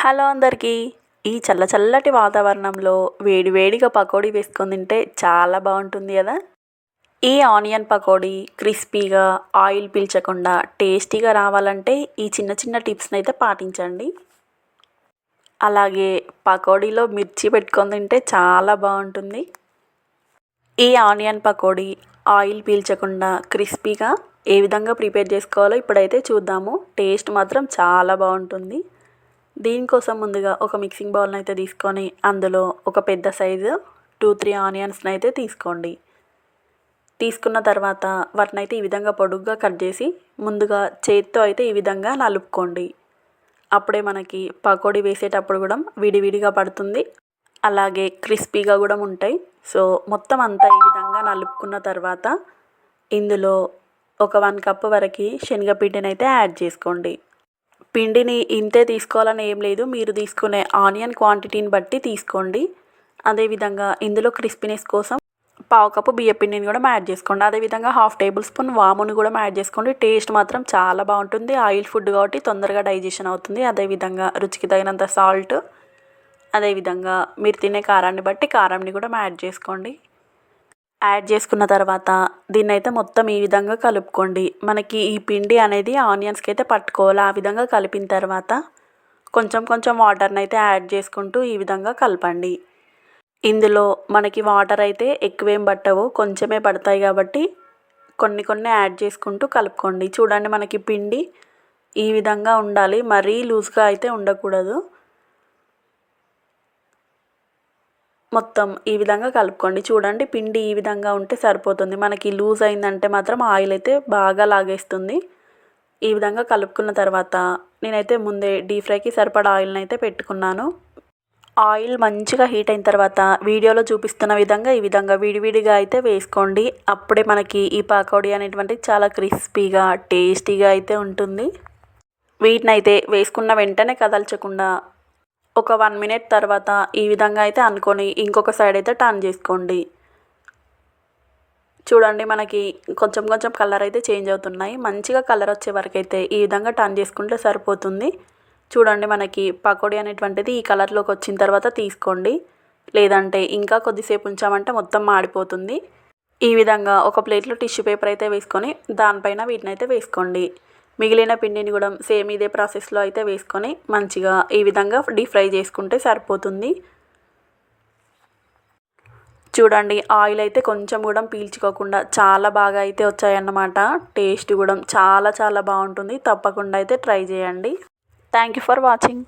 Hello అందరికీ. ఈ చల్లటి వాతావరణంలో వేడివేడిగా పకోడీ వేసుకొని తింటే చాలా బాగుంటుంది కదా. ఈ ఆనియన్ పకోడీ క్రిస్పీగా ఆయిల్ పీల్చకుండా టేస్టీగా రావాలంటే ఈ చిన్న చిన్న టిప్స్ని అయితే పాటించండి. అలాగే పకోడీలో మిర్చి పెట్టుకొని తింటే చాలా బాగుంటుంది. ఈ ఆనియన్ పకోడీ ఆయిల్ పీల్చకుండా క్రిస్పీగా ఏ విధంగా ప్రిపేర్ చేసుకోవాలో ఇప్పుడైతే చూద్దాము. టేస్ట్ మాత్రం చాలా బాగుంటుంది. దీనికోసం ముందుగా ఒక మిక్సింగ్ బౌల్ని అయితే తీసుకొని అందులో ఒక పెద్ద సైజు 2-3 ఆనియన్స్ని అయితే తీసుకోండి. తీసుకున్న తర్వాత వాటిని అయితే ఈ విధంగా పొడుగ్గా కట్ చేసి ముందుగా చేత్తో అయితే ఈ విధంగా నలుపుకోండి. అప్పుడే మనకి పకోడీ వేసేటప్పుడు కూడా విడివిడిగా పడుతుంది, అలాగే క్రిస్పీగా కూడా ఉంటాయి. సో మొత్తం అంతా ఈ విధంగా నలుపుకున్న తర్వాత ఇందులో ఒక 1 కప్ వరకు శనగపిండిని అయితే యాడ్ చేసుకోండి. పిండిని ఇంతే తీసుకోవాలని ఏం లేదు, మీరు తీసుకునే ఆనియన్ క్వాంటిటీని బట్టి తీసుకోండి. అదేవిధంగా ఇందులో క్రిస్పీనెస్ కోసం 1/2 కప్పు బియ్యపిండిని కూడా యాడ్ చేసుకోండి. అదేవిధంగా 1/2 టేబుల్ స్పూన్ వాముని కూడా యాడ్ చేసుకోండి. టేస్ట్ మాత్రం చాలా బాగుంటుంది. ఆయిల్ ఫుడ్ కాబట్టి తొందరగా డైజెషన్ అవుతుంది. అదేవిధంగా రుచికి తగినంత సాల్ట్, అదేవిధంగా మీరు తినే కారాన్ని బట్టి కారంని కూడా యాడ్ చేసుకోండి. యాడ్ చేసుకున్న తర్వాత దీన్ని అయితే మొత్తం ఈ విధంగా కలుపుకోండి. మనకి ఈ పిండి అనేది ఆనియన్స్కి అయితే పట్టుకోవాలి. ఆ విధంగా కలిపిన తర్వాత కొంచెం వాటర్ని అయితే యాడ్ చేసుకుంటూ ఈ విధంగా కలపండి. ఇందులో మనకి వాటర్ అయితే ఎక్కువేం పట్టవు, కొంచెమే పడతాయి కాబట్టి కొన్ని యాడ్ చేసుకుంటూ కలుపుకోండి. చూడండి, మనకి పిండి ఈ విధంగా ఉండాలి, మరీ లూజ్గా అయితే ఉండకూడదు. మొత్తం ఈ విధంగా కలుపుకోండి. చూడండి, పిండి ఈ విధంగా ఉంటే సరిపోతుంది. మనకి లూజ్ అయిందంటే మాత్రం ఆయిల్ అయితే బాగా లాగేస్తుంది. ఈ విధంగా కలుపుకున్న తర్వాత నేనైతే ముందే డీప్ ఫ్రైకి సరిపడా ఆయిల్ని అయితే పెట్టుకున్నాను. ఆయిల్ మంచిగా హీట్ అయిన తర్వాత వీడియోలో చూపిస్తున్న విధంగా ఈ విధంగా విడివిడిగా అయితే వేసుకోండి. అప్పుడే మనకి ఈ పకోడీ అనేటువంటిది చాలా క్రిస్పీగా టేస్టీగా అయితే ఉంటుంది. వీటిని అయితే వేసుకున్న వెంటనే కదల్చకుండా ఒక 1 మినిట్ తర్వాత ఈ విధంగా అయితే అనుకొని ఇంకొక సైడ్ అయితే టర్న్ చేసుకోండి. చూడండి, మనకి కొంచెం కలర్ అయితే చేంజ్ అవుతున్నాయి. మంచిగా కలర్ వచ్చే వరకు అయితే ఈ విధంగా టర్న్ చేసుకుంటే సరిపోతుంది. చూడండి, మనకి పకోడీ అనేటువంటిది ఈ కలర్లోకి వచ్చిన తర్వాత తీసుకోండి. లేదంటే ఇంకా కొద్దిసేపు ఉంచామంటే మొత్తం మాడిపోతుంది. ఈ విధంగా ఒక ప్లేట్లో టిష్యూ పేపర్ అయితే వేసుకొని దానిపైన వీటిని అయితే వేసుకోండి. మిగిలిన పిండిని కూడా సేమ్ ఇదే ప్రాసెస్లో అయితే వేసుకొని మంచిగా ఈ విధంగా డీప్ ఫ్రై చేసుకుంటే సరిపోతుంది. చూడండి, ఆయిల్ అయితే కొంచెం కూడా పీల్చుకోకుండా చాలా బాగా అయితే వచ్చాయన్నమాట. టేస్ట్ కూడా చాలా బాగుంటుంది. తప్పకుండా అయితే ట్రై చేయండి. Thank you for watching.